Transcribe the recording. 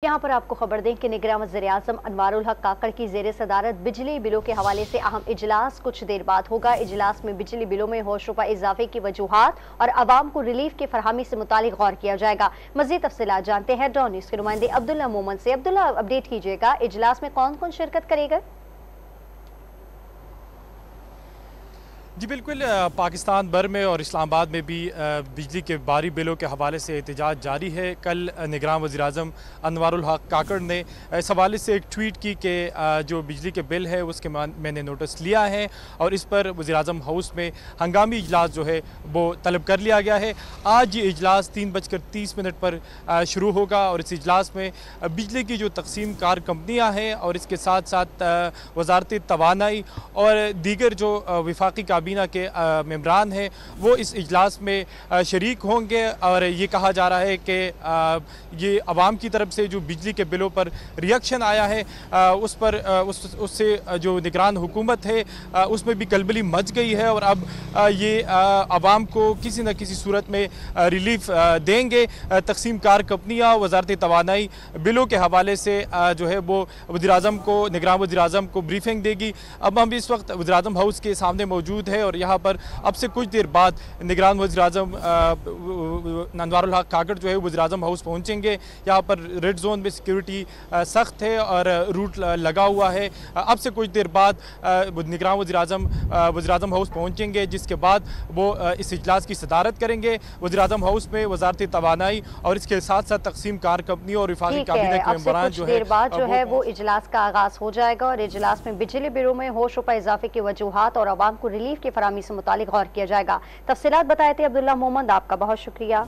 यहाँ पर आपको खबर दें कि निगरान वज़ीर-ए-आज़म अनवारुल हक काकड़ की ज़ेर सदारत बिजली बिलों के हवाले से अहम इजलास कुछ देर बाद होगा। इजलास में बिजली बिलों में होश रुपा इजाफे की वजूहात और आवाम को रिलीफ की फरहमी से मुतालिक गौर किया जाएगा। मज़ीद तफसीलात जानते हैं डॉन न्यूज़ के नुमाइंदे अब्दुल्ला मोमन से। अब्दुल्ला, अपडेट कीजिएगा, इजलास में कौन कौन शिरकत करेगा? जी बिल्कुल, पाकिस्तान भर में और इस्लामाबाद में भी बिजली के बारी बिलों के हवाले से एहतजाज जारी है। कल निगरान वज़ीर-ए-आज़म अनवारुल हक काकड़ ने इस हवाले से एक ट्वीट की कि जो बिजली के बिल है उसके मैंने नोटिस लिया है और इस पर वज़ीर-ए-आज़म हाउस में हंगामी इजलास जो है वो तलब कर लिया गया है। आज ये इजलास 3:30 पर शुरू होगा और इस इजलास में बिजली की जो तकसीम कार कंपनियाँ हैं और इसके साथ साथ वज़ारत तवानाई और दीगर जो वफाकी काबीना के मेंबरान हैं वो इस इजलास में शरीक होंगे। और ये कहा जा रहा है कि ये आवाम की तरफ से जो बिजली के बिलों पर रिएक्शन आया है उस पर उससे जो निगरान हुकूमत है उसमें भी कलबली मच गई है और अब ये आवाम को किसी न किसी सूरत में रिलीफ देंगे। तकसीम कार कंपनियाँ वज़ारत तवानाई बिलों के हवाले से जो है वो वज़ीर-ए-आज़म को निगरान वज़ीर-ए-आज़म को ब्रीफिंग देगी। अब हम इस वक्त वज़ीर-ए-आज़म हाउस के सामने मौजूद है और यहाँ पर अब से कुछ देर बाद निगरान वज़ीर-ए-आज़म अनवारुल हक काकड़ जो है वज़ीर-ए-आज़म हाउस पहुँचेंगे। यहाँ पर रेड जोन में सिक्योरिटी सख्त है और रूट लगा हुआ है। अब से कुछ देर बाद निगरान वज़ीर-ए-आज़म हाउस पहुँचेंगे जिसके बाद वो इस इजलास की सदारत करेंगे। वज़ीर-ए-आज़म हाउस में वज़ारत तवानाई और इसके साथ साथ तकसीम कार कंपनी और वफाकी काबीना के मेंबरान जो है बाद जो है वो इजलास का आगाज हो जाएगा और इजलास में बिजली बिलों में होश रुपा इजाफे की वजूहात और आवाम को रिलीफ की फराहमी से मुतालिक गौर किया जाएगा। तफसीलात बताए थे अब्दुल्ला मोहम्मद, आपका बहुत शुक्रिया।